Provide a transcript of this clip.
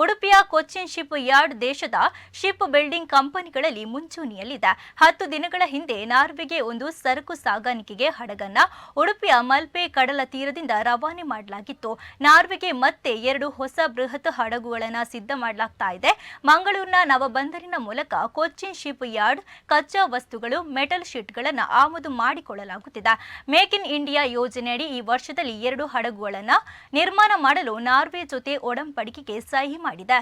ಉಡುಪಿಯ Cochin ship yard ದೇಶದ ship building ಕಂಪನಿಗಳಲ್ಲಿ ಮುಂಚೂಣಿಯಲ್ಲಿದೆ. 10 ದಿನಗಳ ಹಿಂದೆ ನಾರ್ವೆಗೆ ಒಂದು ಸರಕು ಸಾಗಾಣಿಕೆಗೆ ಹಡಗನ್ನ ಉಡುಪಿಯ ಮಲ್ಪೆ ಕಡಲ ತೀರದಿಂದ ರವಾನೆ ಮಾಡಲಾಗಿತ್ತು. ನಾರ್ವೆಗೆ ಮತ್ತೆ 2 ಹೊಸ ಬೃಹತ್ ಹಡಗುಗಳನ್ನು ಸಿದ್ಧ ಮಾಡಲಾಗ್ತಾ ಇದೆ. ಮಂಗಳೂರಿನ ನವಬಂದರಿನ ಮೂಲಕ ಕೊಚ್ಚಿನ್ ಶಿಪ್ ಯಾರ್ಡ್ ಕಚ್ಚಾ ವಸ್ತುಗಳು, ಮೆಟಲ್ ಶೀಟ್ಗಳನ್ನು ಆಮದು ಮಾಡಿಕೊಳ್ಳಲಾಗುತ್ತಿದೆ. ಮೇಕ್ ಇನ್ ಇಂಡಿಯಾ ಯೋಜನೆಯಡಿ ಈ ವರ್ಷದಲ್ಲಿ 2 ಹಡಗುಗಳನ್ನು ನಿರ್ಮಾಣ ಮಾಡಲು ನಾರ್ವೆ ಜೊತೆ ಒಡಂಬಡಿಕೆಗೆ ಸಹಿ ಮಾಡಿದೆ.